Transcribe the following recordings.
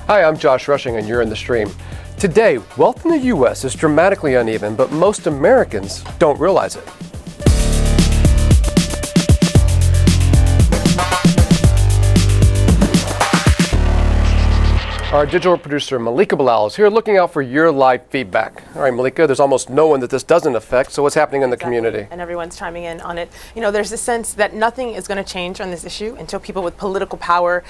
Hi, I'm Josh Rushing, and you're in the stream. Today, wealth in the U.S. is dramatically uneven, but most Americans don't realize it. Our digital producer, Malika Bilal, is here looking out for your live feedback. All right, Malika, there's almost no one that this doesn't affect, so what's happening in the community? And everyone's chiming in on it. You know, there's a sense that nothing is going to change on this issue until people with political power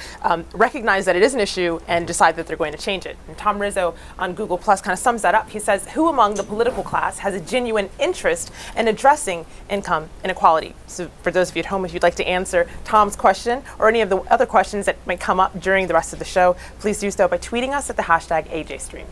recognize that it is an issue and decide that they're going to change it. And Tom Rizzo on Google Plus kind of sums that up. He says, who among the political class has a genuine interest in addressing income inequality? So for those of you at home, if you'd like to answer Tom's question or any of the other questions that might come up during the rest of the show, please do so by tweeting us at the hashtag AJStream.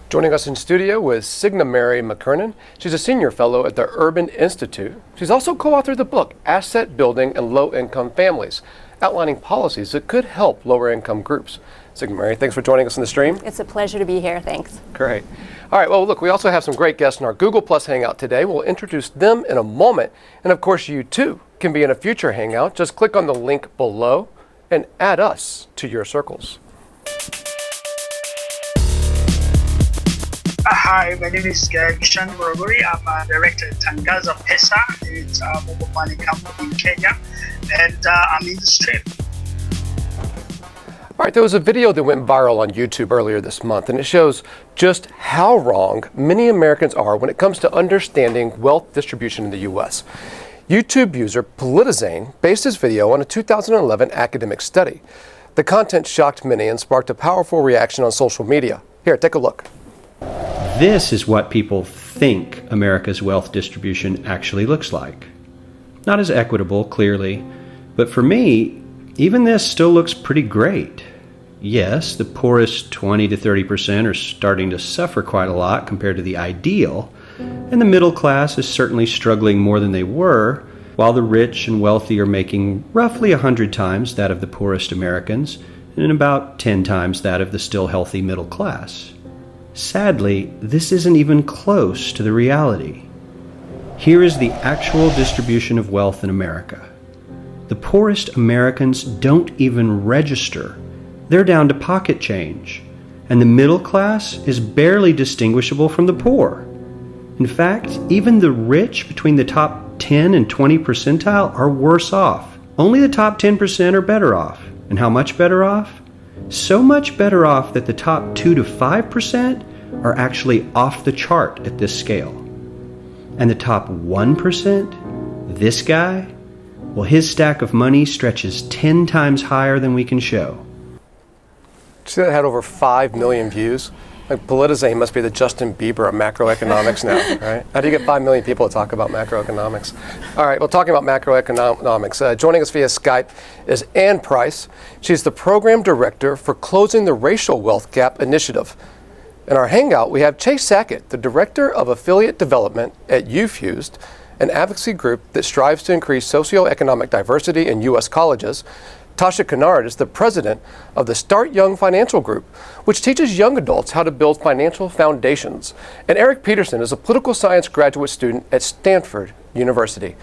Joining us in studio is Signa Mary McKernan. She's a senior fellow at the Urban Institute. She's also co-authored the book, Asset Building in Low-Income Families, outlining policies that could help lower-income groups. Signa Mary, thanks for joining us in the stream. It's a pleasure to be here, thanks. Great. All right, well, look, we also have some great guests in our Google Plus Hangout today. We'll introduce them in a moment. And of course, you too can be in a future Hangout. Just click on the link below and add us to your circles. Hi, my name is Kishan Borogori. I'm a director at Tangaza Pesa. It's a mobile money company in Kenya, and I'm in the stream. All right, there was a video that went viral on YouTube earlier this month, and it shows just how wrong many Americans are when it comes to understanding wealth distribution in the U.S. YouTube user Politizane based his video on a 2011 academic study. The content shocked many and sparked a powerful reaction on social media. Here, take a look. This is what people think America's wealth distribution actually looks like. Not as equitable, clearly, but for me, even this still looks pretty great. Yes, the poorest 20 to 30% are starting to suffer quite a lot compared to the ideal, and the middle class is certainly struggling more than they were, while the rich and wealthy are making roughly 100 times that of the poorest Americans, and about 10 times that of the still healthy middle class. Sadly, this isn't even close to the reality. Here is the actual distribution of wealth in America. The poorest Americans don't even register. They're down to pocket change, and the middle class is barely distinguishable from the poor. In fact, even the rich between the top 10 and 20 percentile are worse off. Only the top 10% are better off. And how much better off? So much better off that the top 2 to 5% are actually off the chart at this scale. And the top 1%, this guy, well, his stack of money stretches 10 times higher than we can show. See, that had over 5 million views. Like, Politizane must be the Justin Bieber of macroeconomics now, right? How do you get 5 million people to talk about macroeconomics? All right, well, talking about macroeconomics, joining us via Skype is Ann Price. She's the program director for Closing the Racial Wealth Gap Initiative. In our Hangout, we have Chase Sackett, the director of affiliate development at UFused, an advocacy group that strives to increase socioeconomic diversity in U.S. colleges. Tasha Kennard is the president of the Start Young Financial Group, which teaches young adults how to build financial foundations. And Eric Peterson is a political science graduate student at Stanford University.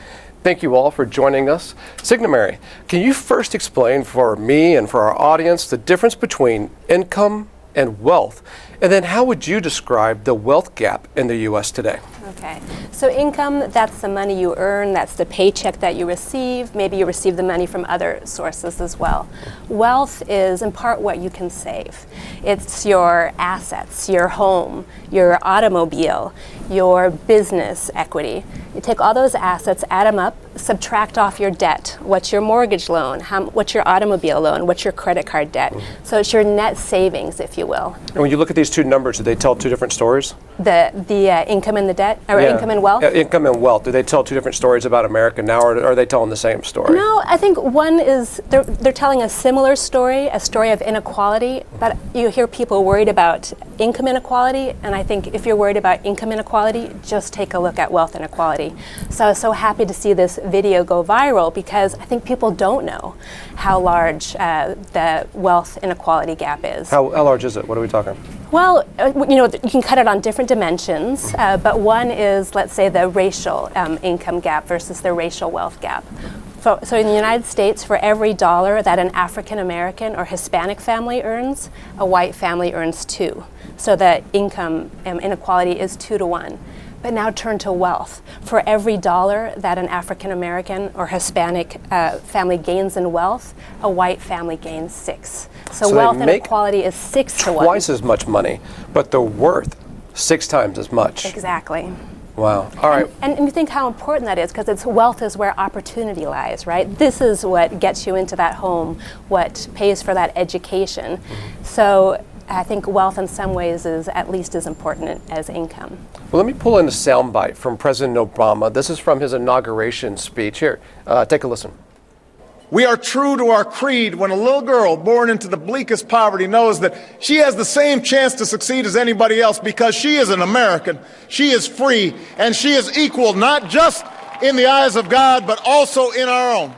Thank you all for joining us. Signa Mary, can you first explain for me and for our audience the difference between income and wealth? And then how would you describe the wealth gap in the U.S. today? Okay, so income, that's the money you earn, that's the paycheck that you receive. Maybe you receive the money from other sources as well. Wealth is in part what you can save. It's your assets, your home, your automobile, your business equity. You take all those assets, add them up, subtract off your debt. What's your mortgage loan? What's your automobile loan? What's your credit card debt? So it's your net savings, if you will. And when you look at these two numbers, do they tell two different stories? The income and the debt, or income and wealth? Income and wealth. Do they tell two different stories about America now, or are they telling the same story? No, I think one is, they're telling a similar story, a story of inequality, but you hear people worried about income inequality, and I think if you're worried about income inequality, just take a look at wealth inequality. So I was so happy to see this video go viral because I think people don't know how large the wealth inequality gap is. How large is it? What are we talking? Well, you can cut it on different dimensions, but one is, let's say, the racial income gap versus the racial wealth gap. So in the United States, for every dollar that an African American or Hispanic family earns, a white family earns 2. So the income inequality is 2 to 1. But now turn to wealth. For every dollar that an African American or Hispanic family gains in wealth, a white family gains 6. So wealth inequality is 6 to 1. Twice as much money, but they're worth 6 times as much. Exactly. Wow. All right. And you think how important that is, because it's wealth is where opportunity lies, right? This is what gets you into that home, what pays for that education. So I think wealth in some ways is at least as important as income. Well, let me pull in a soundbite from President Obama. This is from his inauguration speech. Here, take a listen. We are true to our creed when a little girl born into the bleakest poverty knows that she has the same chance to succeed as anybody else because she is an American, she is free, and she is equal not just in the eyes of God, but also in our own.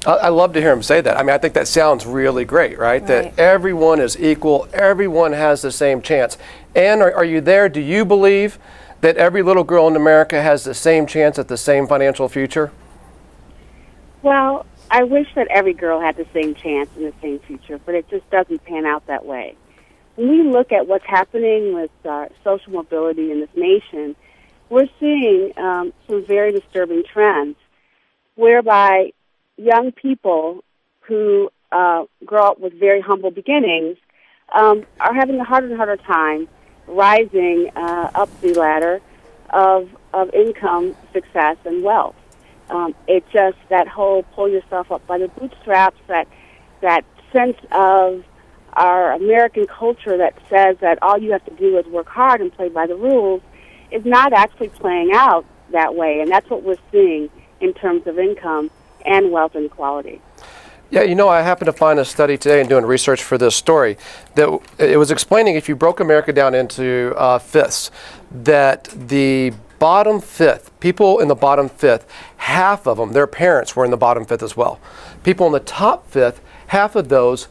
I love to hear him say that. I mean, I think that sounds really great, right? That everyone is equal, everyone has the same chance. And are you there? Do you believe that every little girl in America has the same chance at the same financial future? Well, I wish that every girl had the same chance in the same future, but it just doesn't pan out that way. When we look at what's happening with social mobility in this nation, we're seeing some very disturbing trends whereby young people who grow up with very humble beginnings are having a harder and harder time rising up the ladder of income, success, and wealth. It's just that whole pull yourself up by the bootstraps, that sense of our American culture that says that all you have to do is work hard and play by the rules is not actually playing out that way. And that's what we're seeing in terms of income and wealth inequality. Yeah, you know, I happened to find a study today in doing research for this story that it was explaining if you broke America down into fifths, that the bottom fifth, people in the bottom fifth, half of them, their parents were in the bottom fifth as well. People in the top fifth, half of those,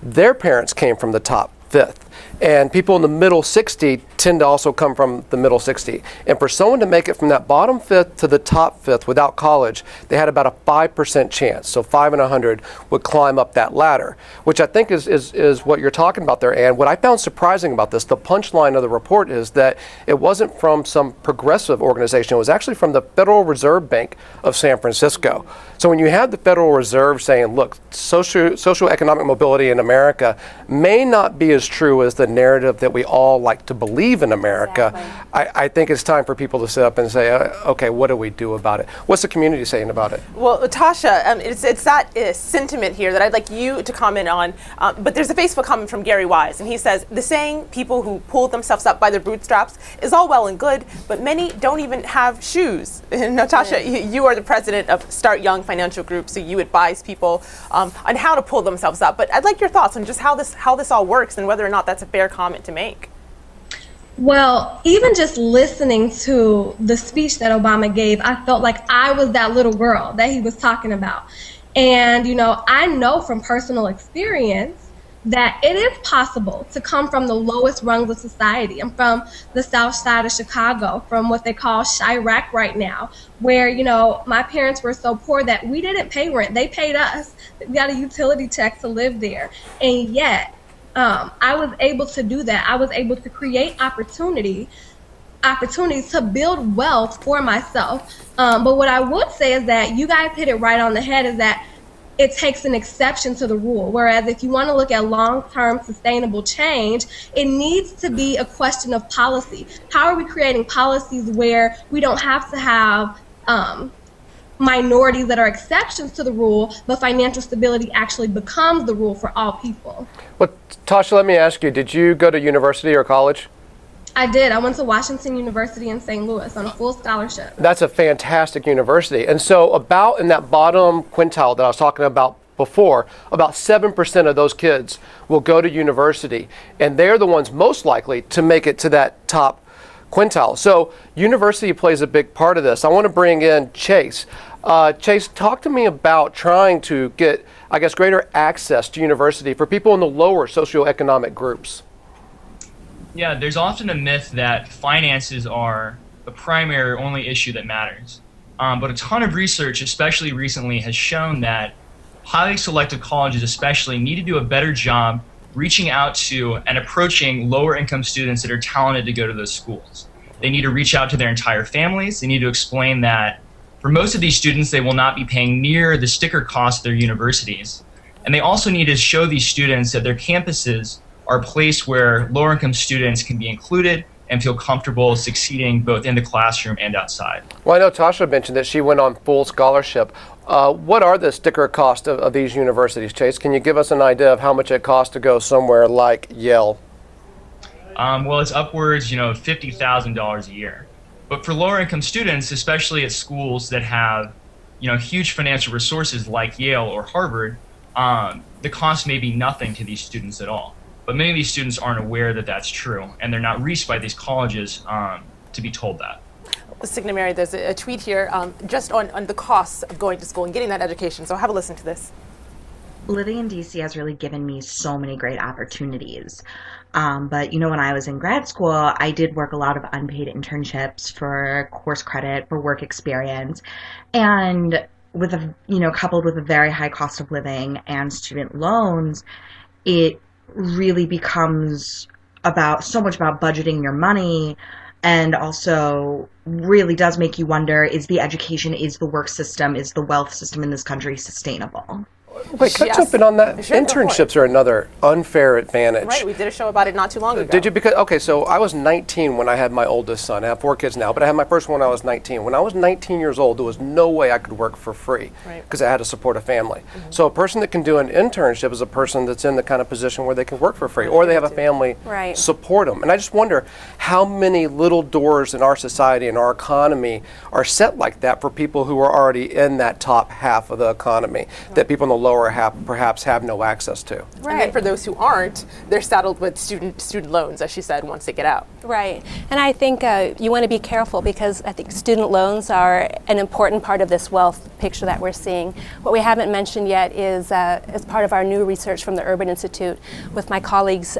their parents came from the top fifth. And people in the middle 60 tend to also come from the middle 60. And for someone to make it from that bottom fifth to the top fifth without college, they had about a 5% chance. So 5 in 100 would climb up that ladder, which I think is what you're talking about there. And what I found surprising about this, the punchline of the report is that it wasn't from some progressive organization. It was actually from the Federal Reserve Bank of San Francisco. So when you have the Federal Reserve saying, look, socioeconomic mobility in America may not be as true as the narrative that we all like to believe in America, exactly. I think it's time for people to sit up and say, okay, what do we do about it? What's the community saying about it? Well, Tasha, it's that sentiment here that I'd like you to comment on, but there's a Facebook comment from Gary Wise, and he says, the saying, people who pull themselves up by their bootstraps, is all well and good, but many don't even have shoes. Natasha, you are the president of Start Young Financial Group, so you advise people on how to pull themselves up, but I'd like your thoughts on just how this all works and whether or not that's a fair comment to make. Well, even just listening to the speech that Obama gave, I felt like I was that little girl that he was talking about. And, you know, I know from personal experience that it is possible to come from the lowest rungs of society. I'm from the south side of Chicago, from what they call Chirac right now, where, you know, my parents were so poor that we didn't pay rent. They paid us. We got a utility check to live there. And yet, I was able to do that. I was able to create opportunities to build wealth for myself. But what I would say is that you guys hit it right on the head, is that it takes an exception to the rule. Whereas if you want to look at long-term sustainable change, it needs to be a question of policy. How are we creating policies where we don't have to have minorities that are exceptions to the rule, but financial stability actually becomes the rule for all people? Well, Tasha, let me ask you, did you go to university or college? I did. I went to Washington University in St. Louis on a full scholarship. That's a fantastic university. And so about in that bottom quintile that I was talking about before, about 7% of those kids will go to university. And they're the ones most likely to make it to that top quintile. So university plays a big part of this. I want to bring in Chase. Chase, talk to me about trying to get, I guess, greater access to university for people in the lower socioeconomic groups. Yeah, there's often a myth that finances are the primary or only issue that matters. But a ton of research, especially recently, has shown that highly selective colleges especially need to do a better job reaching out to and approaching lower income students that are talented to go to those schools. They need to reach out to their entire families. They need to explain that for most of these students, they will not be paying near the sticker cost of their universities. And they also need to show these students that their campuses are a place where lower income students can be included and feel comfortable succeeding both in the classroom and outside. Well, I know Tasha mentioned that she went on full scholarship. What are the sticker costs of these universities, Chase? Can you give us an idea of how much it costs to go somewhere like Yale? Well, it's upwards, $50,000 a year. But for lower income students, especially at schools that have, huge financial resources like Yale or Harvard, the cost may be nothing to these students at all. But many of these students aren't aware that that's true, and they're not reached by these colleges to be told that. Signa Mary, there's a tweet here just on the costs of going to school and getting that education. So have a listen to this. Living in DC has really given me so many great opportunities. But when I was in grad school, I did work a lot of unpaid internships for course credit, for work experience. And with coupled with a very high cost of living and student loans, it really becomes so much about budgeting your money, and also really does make you wonder, is the education, is the work system, is the wealth system in this country sustainable? Wait, can I jump in on that? Sure, Internships are another unfair advantage. Right, we did a show about it not too long ago. Did you? So I was 19 when I had my oldest son. I have 4 kids now, but I had my first one when I was 19. When I was 19 years old, there was no way I could work for free because I had to support a family. So a person that can do an internship is a person that's in the kind of position where they can work for free, or they have a family support them. And I just wonder how many little doors in our society and our economy are set like that for people who are already in that top half of the economy, that people in the lower half perhaps have no access to. Right. And then for those who aren't, they're saddled with student loans, as she said, once they get out. Right. And I think you want to be careful, because I think student loans are an important part of this wealth picture that we're seeing. What we haven't mentioned yet is, as part of our new research from the Urban Institute with my colleagues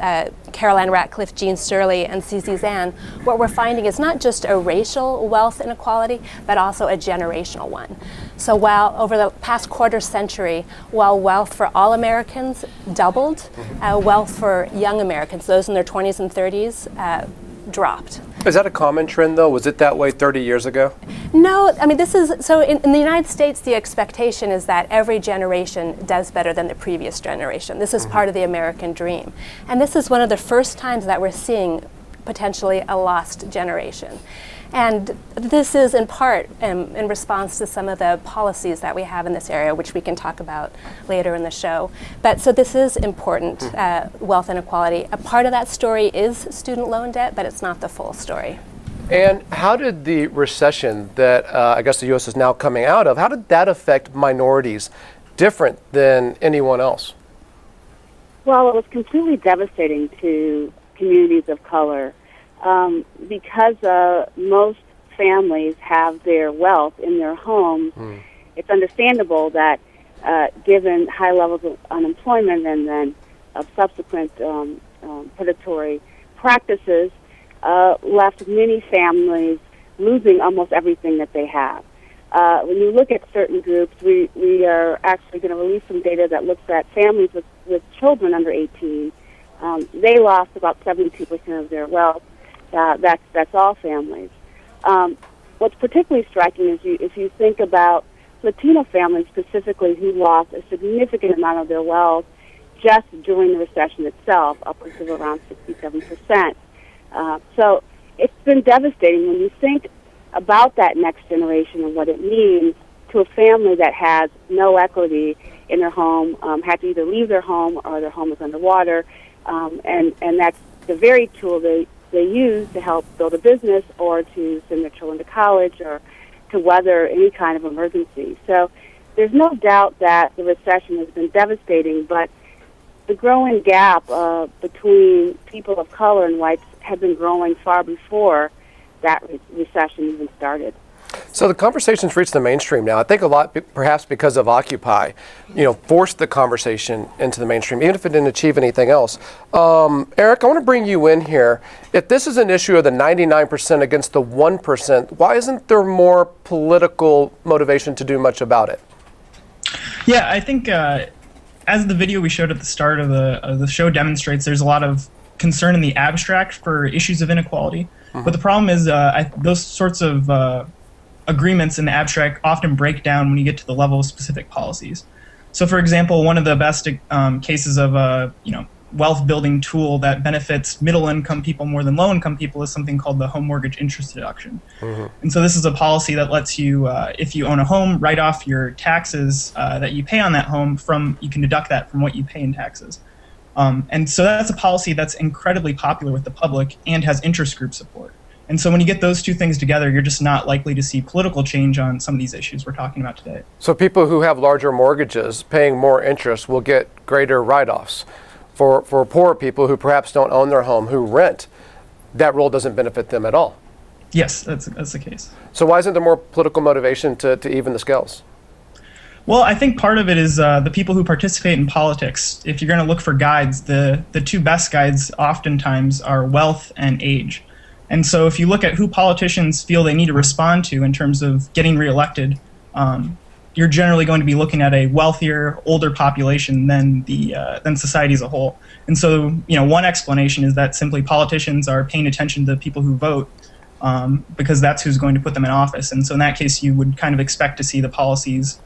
Caroline Ratcliffe, Jean Sturley, and CC Zan, what we're finding is not just a racial wealth inequality, but also a generational one. So while over the past quarter century, while wealth for all Americans doubled, wealth for young Americans, those in their 20s and 30s, dropped. Is that a common trend, though? Was it that way 30 years ago? No, I mean, this is, so in the United States, the expectation is that every generation does better than the previous generation. This is part of the American dream. And this is one of the first times that we're seeing potentially a lost generation. And this is in part in response to some of the policies that we have in this area, which we can talk about later in the show. But so this is important, wealth inequality. A part of that story is student loan debt, but it's not the full story. And how did the recession that I guess the U.S. is now coming out of, how did that affect minorities different than anyone else? Well, it was completely devastating to communities of color. Because most families have their wealth in their homes, it's understandable that given high levels of unemployment and then of subsequent predatory practices, left many families losing almost everything that they have. When you look at certain groups, we are actually going to release some data that looks at families with children under 18. They lost about 72% of their wealth. That's all families. What's particularly striking is if you think about Latino families specifically who lost a significant amount of their wealth just during the recession itself, upwards of around 67%. So it's been devastating when you think about that next generation and what it means to a family that has no equity in their home, had to either leave their home or their home is underwater, and that's the very tool they use to help build a business or to send their children to college or to weather any kind of emergency. So there's no doubt that the recession has been devastating, but the growing gap between people of color and whites had been growing far before that recession even started. So the conversation's reached the mainstream now. I think a lot, perhaps because of Occupy, forced the conversation into the mainstream, even if it didn't achieve anything else. Eric, I want to bring you in here. If this is an issue of the 99% against the 1%, why isn't there more political motivation to do much about it? Yeah, I think as the video we showed at the start of the show demonstrates, there's a lot of concern in the abstract for issues of inequality. But the problem is those sorts of agreements in the abstract often break down when you get to the level of specific policies. So, for example, one of the best cases of a wealth building tool that benefits middle income people more than low income people is something called the home mortgage interest deduction. And so this is a policy that lets you, if you own a home, write off your taxes that you pay on that home you can deduct that from what you pay in taxes. And so that's a policy that's incredibly popular with the public and has interest group support. And so when you get those two things together, you're just not likely to see political change on some of these issues we're talking about today. So people who have larger mortgages paying more interest will get greater write-offs. For poor people who perhaps don't own their home, who rent, that rule doesn't benefit them at all. Yes, that's the case. So why isn't there more political motivation to even the scales? Well, I think part of it is the people who participate in politics. If you're going to look for guides, the two best guides oftentimes are wealth and age. And so if you look at who politicians feel they need to respond to in terms of getting reelected, you're generally going to be looking at a wealthier, older population than society as a whole. And so, one explanation is that simply politicians are paying attention to the people who vote because that's who's going to put them in office. And so in that case, you would kind of expect to see the policies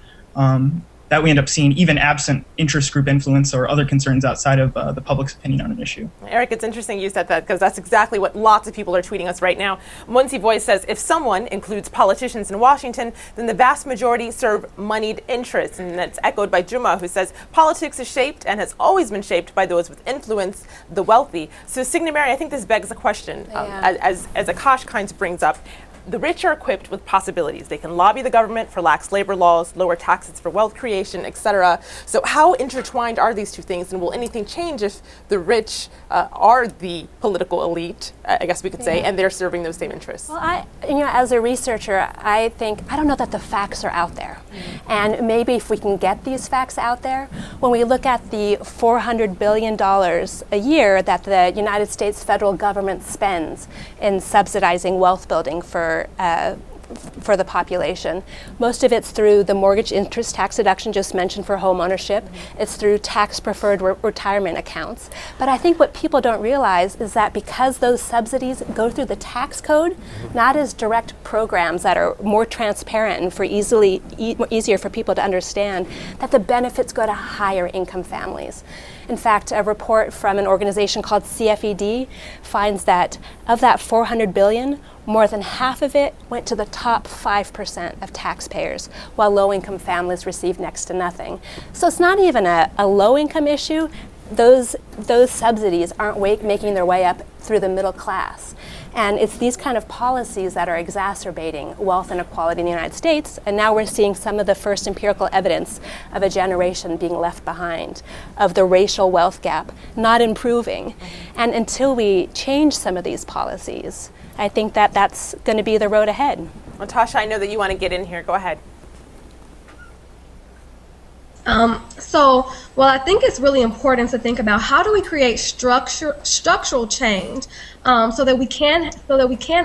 that we end up seeing, even absent interest group influence or other concerns outside of the public's opinion on an issue. Eric, it's interesting you said that because that's exactly what lots of people are tweeting us right now. Muncie Voice says, if someone includes politicians in Washington, then the vast majority serve moneyed interests. And that's echoed by Juma, who says, politics is shaped and has always been shaped by those with influence, the wealthy. So Signa Mary, I think this begs a question. As Akash Kynes brings up, the rich are equipped with possibilities. They can lobby the government for lax labor laws, lower taxes for wealth creation, etc. So how intertwined are these two things, and will anything change if the rich are the political elite, I guess we could say, and they're serving those same interests? Well, as a researcher, I don't know that the facts are out there. And maybe if we can get these facts out there, when we look at the $400 billion a year that the United States federal government spends in subsidizing wealth building for the population. Most of it's through the mortgage interest tax deduction just mentioned for home ownership. It's through tax-preferred retirement accounts. But I think what people don't realize is that because those subsidies go through the tax code, not as direct programs that are more transparent and easier for people to understand, that the benefits go to higher income families. In fact, a report from an organization called CFED finds that of that $400 billion, more than half of it went to the top 5% of taxpayers, while low-income families received next to nothing. So it's not even a low-income issue. Those subsidies aren't making their way up through the middle class. And it's these kind of policies that are exacerbating wealth inequality in the United States. And now we're seeing some of the first empirical evidence of a generation being left behind, of the racial wealth gap not improving. And until we change some of these policies, I think that that's going to be the road ahead. Natasha, I know that you want to get in here. Go ahead. I think it's really important to think about how do we create structural change so that we can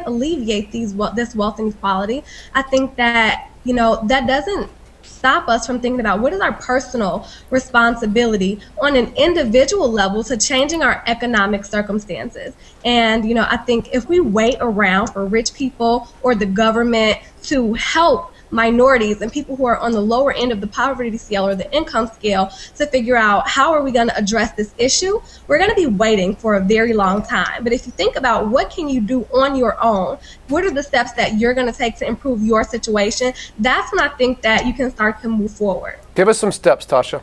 alleviate this wealth inequality. I think that that doesn't stop us from thinking about what is our personal responsibility on an individual level to changing our economic circumstances. And I think if we wait around for rich people or the government to help minorities and people who are on the lower end of the poverty scale or the income scale to figure out how are we going to address this issue, we're going to be waiting for a very long time. But if you think about what can you do on your own, what are the steps that you're going to take to improve your situation, that's when I think that you can start to move forward. Give us some steps, Tasha.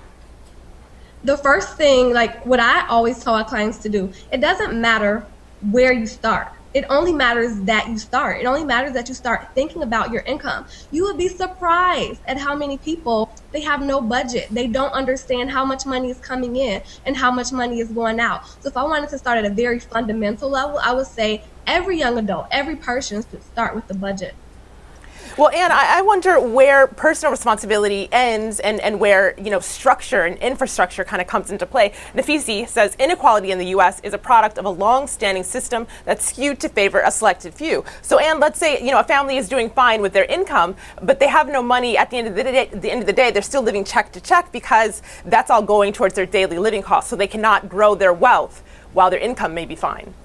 The first thing, like what I always tell our clients to do, it doesn't matter where you start. It only matters that you start. It only matters that you start thinking about your income. You would be surprised at how many people, they have no budget. They don't understand how much money is coming in and how much money is going out. So if I wanted to start at a very fundamental level, I would say every young adult, every person should start with the budget. Well, Anne, I wonder where personal responsibility ends and where, structure and infrastructure kind of comes into play. Nafisi says inequality in the U.S. is a product of a long-standing system that's skewed to favor a selected few. So, Anne, let's say, a family is doing fine with their income, but they have no money at the end of the day. They're still living check to check because that's all going towards their daily living costs. So they cannot grow their wealth while their income may be fine.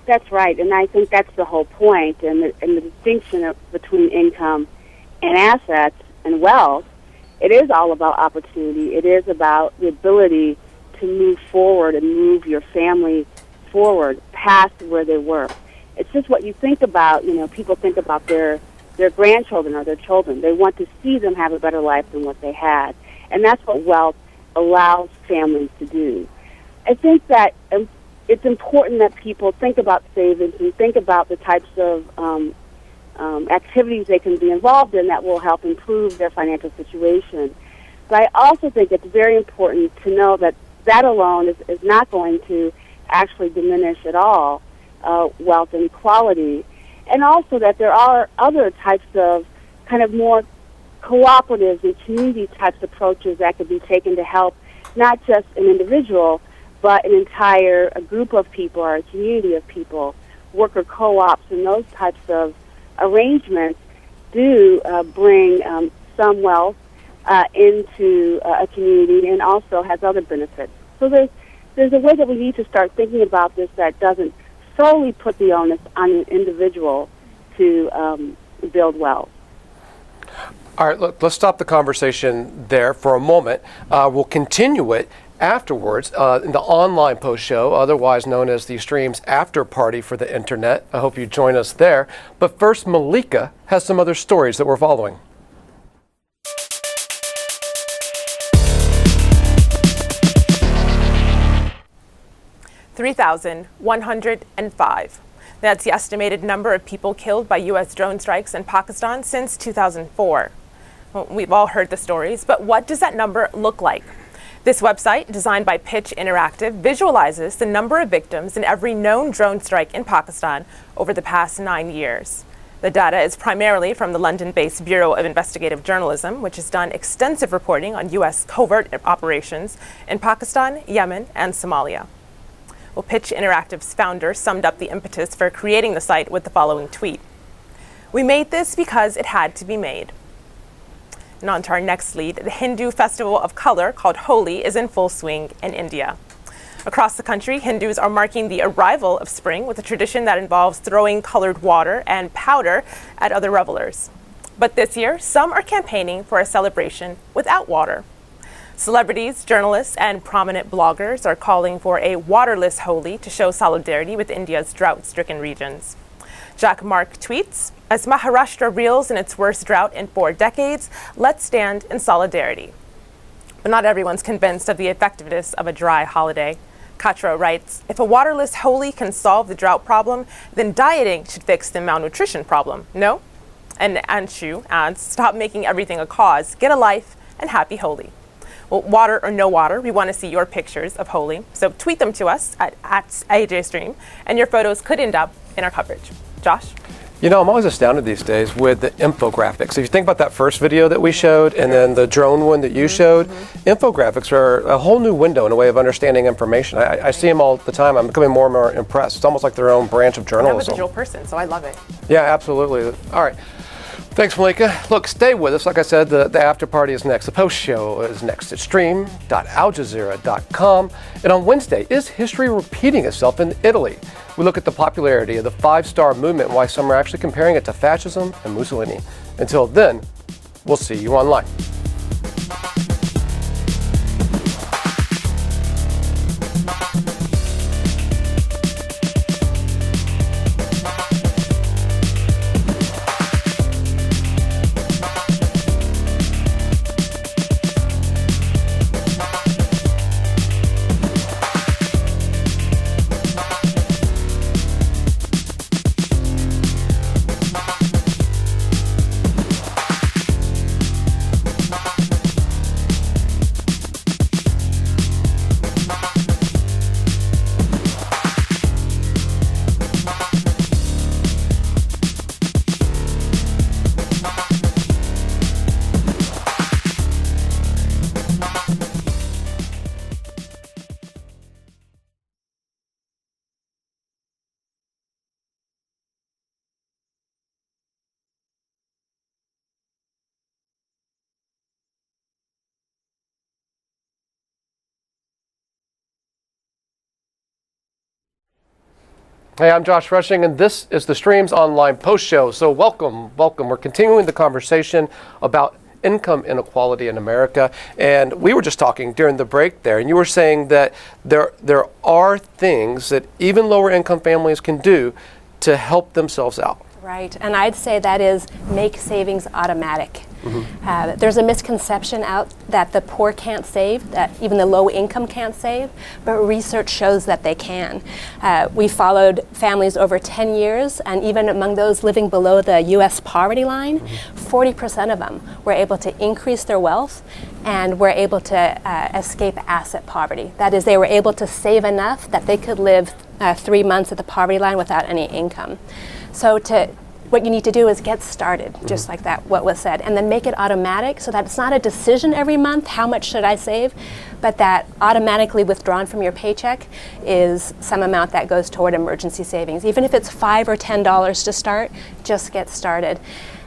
That's right, and I think that's the whole point, and the distinction between income and assets and wealth. It is all about opportunity. It is about the ability to move forward and move your family forward past where they were. It's just what you think about. People think about their grandchildren or their children. They want to see them have a better life than what they had, and that's what wealth allows families to do. I think that it's important that people think about savings and think about the types of activities they can be involved in that will help improve their financial situation. But I also think it's very important to know that that alone is not going to actually diminish at all wealth inequality, and also that there are other types of kind of more cooperative and community types approaches that could be taken to help not just an individual, but an entire group of people or a community of people. Worker co-ops and those types of arrangements do bring some wealth into a community and also has other benefits. So there's a way that we need to start thinking about this that doesn't solely put the onus on an individual to build wealth. All right, look, let's stop the conversation there for a moment. We'll continue it afterwards in the online post show, otherwise known as the stream's after party for the internet. I hope you join us there. But first, Malika has some other stories that we're following. $3,105. That's the estimated number of people killed by U.S. drone strikes in Pakistan since 2004. Well, we've all heard the stories, but what does that number look like? This website, designed by Pitch Interactive, visualizes the number of victims in every known drone strike in Pakistan over the past 9 years. The data is primarily from the London-based Bureau of Investigative Journalism, which has done extensive reporting on U.S. covert operations in Pakistan, Yemen, and Somalia. Well, Pitch Interactive's founder summed up the impetus for creating the site with the following tweet. "We made this because it had to be made." And on to our next lead, the Hindu festival of color called Holi is in full swing in India. Across the country, Hindus are marking the arrival of spring with a tradition that involves throwing colored water and powder at other revelers. But this year, some are campaigning for a celebration without water. Celebrities, journalists, and prominent bloggers are calling for a waterless Holi to show solidarity with India's drought-stricken regions. Jack Mark tweets, "As Maharashtra reels in its worst drought in 4 decades, let's stand in solidarity." But not everyone's convinced of the effectiveness of a dry holiday. Katra writes, "If a waterless Holi can solve the drought problem, then dieting should fix the malnutrition problem. No?" And Anshu adds, "Stop making everything a cause. Get a life and happy Holi." Well, water or no water, we want to see your pictures of Holi. So tweet them to us at AJStream, and your photos could end up in our coverage. Josh? I'm always astounded these days with the infographics. If you think about that first video that we showed and then the drone one that you showed, infographics are a whole new window in a way of understanding information. I see them all the time. I'm becoming more and more impressed. It's almost like their own branch of journalism. I'm a visual person, so I love it. Yeah, absolutely. All right. Thanks, Malika. Look, stay with us. Like I said, the after party is next. The post show is next at stream.aljazeera.com. And on Wednesday, is history repeating itself in Italy? We look at the popularity of the 5-star movement and why some are actually comparing it to fascism and Mussolini. Until then, we'll see you online. Hey, I'm Josh Rushing, and this is the Streams Online Post Show. So welcome. We're continuing the conversation about income inequality in America. And we were just talking during the break there, and you were saying that there are things that even lower income families can do to help themselves out. Right, and I'd say that is make savings automatic. There's a misconception out that the poor can't save, that even the low income can't save, but research shows that they can. We followed families over 10 years, and even among those living below the U.S. poverty line, 40% of them were able to increase their wealth and were able to escape asset poverty. That is, they were able to save enough that they could live 3 months at the poverty line without any income. So what you need to do is get started, just like that, what was said, and then make it automatic so that it's not a decision every month, how much should I save, but that automatically withdrawn from your paycheck is some amount that goes toward emergency savings. Even if it's $5 or $10 to start, just get started.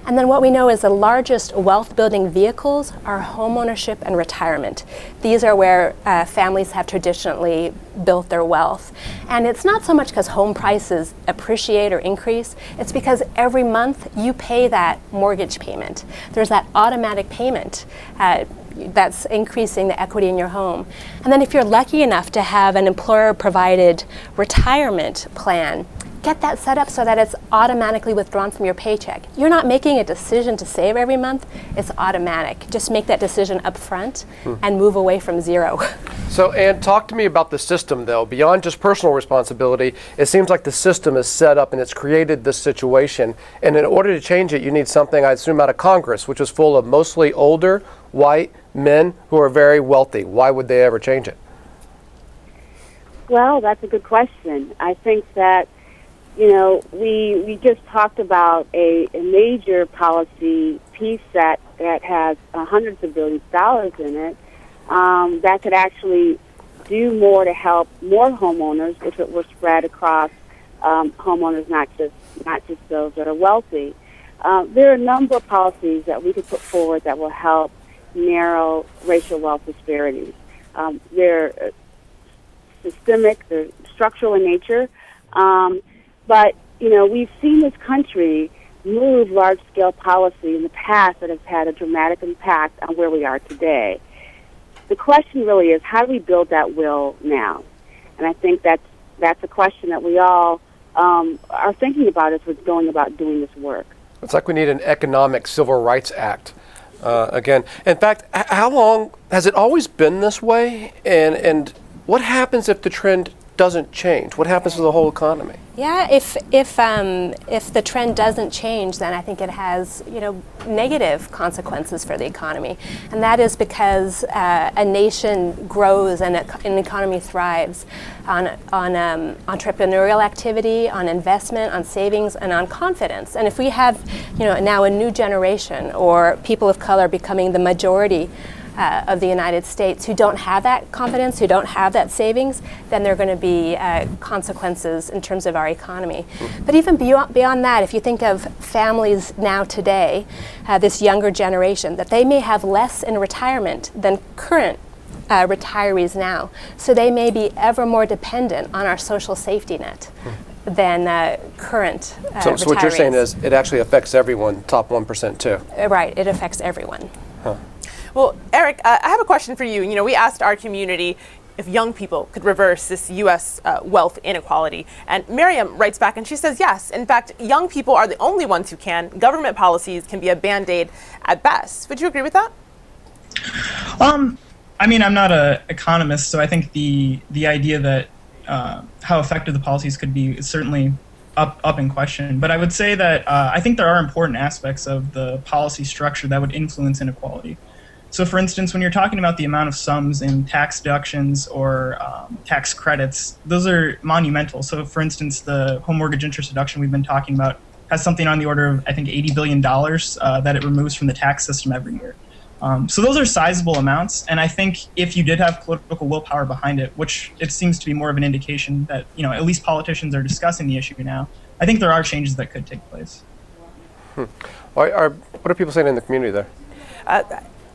And then what we know is the largest wealth building vehicles are home ownership and retirement. These are where families have traditionally built their wealth. And it's not so much because home prices appreciate or increase, it's because every month you pay that mortgage payment. There's that automatic payment that's increasing the equity in your home. And then if you're lucky enough to have an employer provided retirement plan, get that set up so that it's automatically withdrawn from your paycheck. You're not making a decision to save every month, it's automatic. Just make that decision up front and move away from zero. So, Ann, talk to me about the system, though. Beyond just personal responsibility, it seems like the system is set up and it's created this situation. And in order to change it, you need something, I assume, out of Congress, which is full of mostly older, white men who are very wealthy. Why would they ever change it? Well, that's a good question. I think that we just talked about a major policy piece that has hundreds of billions of dollars in it that could actually do more to help more homeowners if it were spread across homeowners, not just those that are wealthy. There are a number of policies that we could put forward that will help narrow racial wealth disparities. They're systemic, they're structural in nature. But, we've seen this country move large-scale policy in the past that has had a dramatic impact on where we are today. The question really is, how do we build that will now? And I think that's a question that we all are thinking about as we're going about doing this work. It's like we need an economic civil rights act. Again, in fact, how long has it always been this way? And what happens if the trend doesn't change? What happens to the whole economy? Yeah, if the trend doesn't change, then I think it has negative consequences for the economy, and that is because a nation grows and an economy thrives on entrepreneurial activity, on investment, on savings, and on confidence. And if we have now a new generation or people of color becoming the majority of the United States who don't have that confidence, who don't have that savings, then there are going to be consequences in terms of our economy. But even beyond that, if you think of families now today, this younger generation, that they may have less in retirement than current retirees now. So they may be ever more dependent on our social safety net than current retirees. So what you're saying is it actually affects everyone, top 1% too. Right, it affects everyone. Well, Eric, I have a question for you. We asked our community if young people could reverse this U.S. Wealth inequality. And Miriam writes back and she says, yes. In fact, young people are the only ones who can. Government policies can be a Band-Aid at best. Would you agree with that? I'm not an economist, so I think the idea that how effective the policies could be is certainly up in question. But I would say that I think there are important aspects of the policy structure that would influence inequality. So, for instance, when you're talking about the amount of sums in tax deductions or tax credits, those are monumental. So, for instance, the home mortgage interest deduction we've been talking about has something on the order of, I think, $80 billion that it removes from the tax system every year. So those are sizable amounts, and I think if you did have political willpower behind it, which it seems to be more of an indication that at least politicians are discussing the issue now, I think there are changes that could take place. What are people saying in the community there?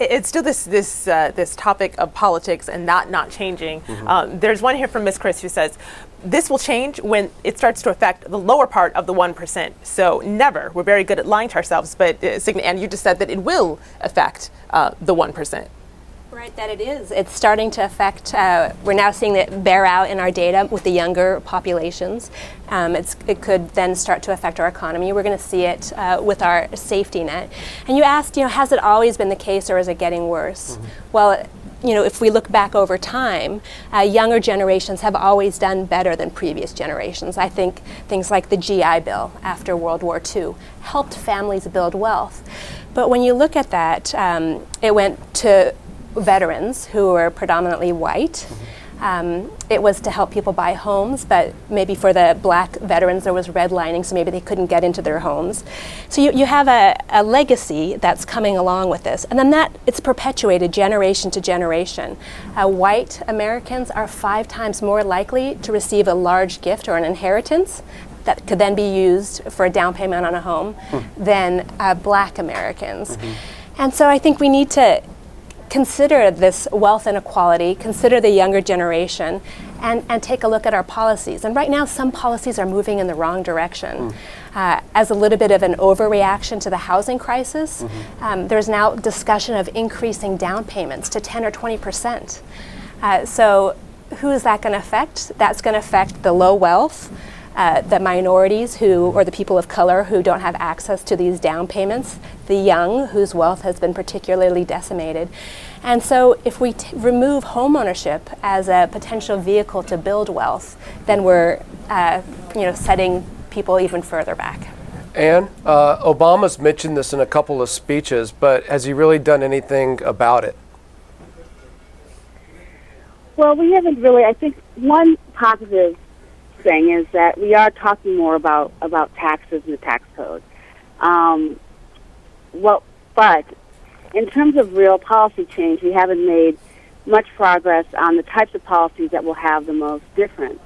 It's still this topic of politics and that not changing. There's one here from Miss Chris who says, this will change when it starts to affect the lower part of the 1%. So never. We're very good at lying to ourselves, but and you just said that it will affect the 1%. Right, that it is. It's starting to affect, we're now seeing it bear out in our data with the younger populations. It could then start to affect our economy. We're going to see it with our safety net. And you asked, has it always been the case or is it getting worse? Well, if we look back over time, younger generations have always done better than previous generations. I think things like the GI Bill after World War II helped families build wealth. But when you look at that, it went to veterans who were predominantly white. It was to help people buy homes, but maybe for the black veterans there was redlining, so maybe they couldn't get into their homes. So you have a legacy that's coming along with this, and then it's perpetuated generation to generation. White Americans are 5 times more likely to receive a large gift or an inheritance that could then be used for a down payment on a home than black Americans. And so I think we need to consider this wealth inequality, consider the younger generation, and take a look at our policies. And right now, some policies are moving in the wrong direction. As a little bit of an overreaction to the housing crisis, there's now discussion of increasing down payments to 10 or 20%. So who is that going to affect? That's going to affect the low wealth, the minorities or the people of color who don't have access to these down payments, the young whose wealth has been particularly decimated. And so if we remove homeownership as a potential vehicle to build wealth, then we're setting people even further back. Anne, Obama's mentioned this in a couple of speeches, but has he really done anything about it? Well, we haven't really. I think one positive thing is that we are talking more about taxes and the tax code. But in terms of real policy change, we haven't made much progress on the types of policies that will have the most difference.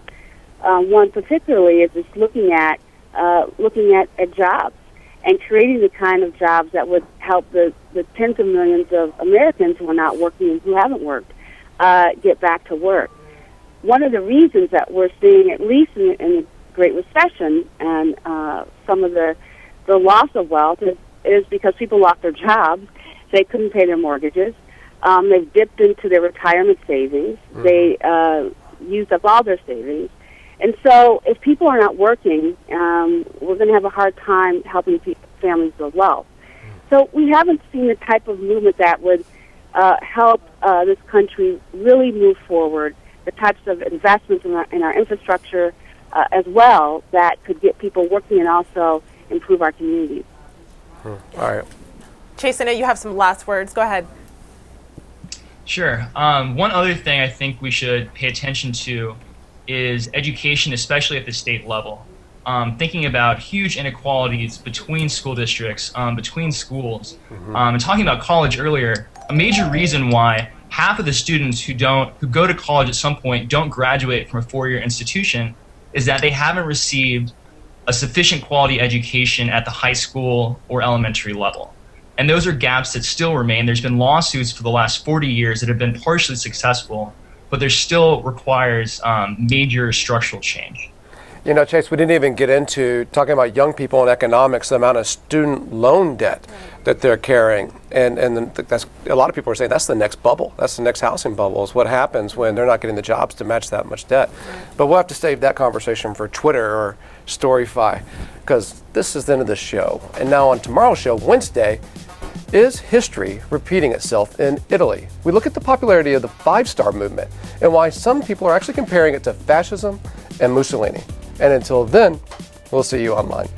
One particularly is just looking at jobs and creating the kind of jobs that would help the tens of millions of Americans who are not working and who haven't worked get back to work. One of the reasons that we're seeing, at least in the Great Recession, and some of the loss of wealth is because people lost their jobs. They couldn't pay their mortgages. They've dipped into their retirement savings. They used up all their savings. And so if people are not working, we're going to have a hard time helping families build wealth. So we haven't seen the type of movement that would help this country really move forward, the types of investments in our infrastructure as well that could get people working and also improve our communities. All right. Chase, I know you have some last words. Go ahead. Sure. One other thing I think we should pay attention to is education, especially at the state level. Thinking about huge inequalities between school districts, between schools, and talking about college earlier. A major reason why half of the students who go to college at some point don't graduate from a 4-year institution is that they haven't received a sufficient quality education at the high school or elementary level. And those are gaps that still remain. There's been lawsuits for the last 40 years that have been partially successful, but there still requires major structural change. Chase, we didn't even get into talking about young people in economics, the amount of student loan debt that they're carrying. And that's, a lot of people are saying that's the next bubble. That's the next housing bubble, is what happens when they're not getting the jobs to match that much debt. But we'll have to save that conversation for Twitter or Storyfy, because this is the end of the show. And now on tomorrow's show, Wednesday, is history repeating itself in Italy? We look at the popularity of the 5-star movement and why some people are actually comparing it to fascism and Mussolini. And until then, we'll see you online.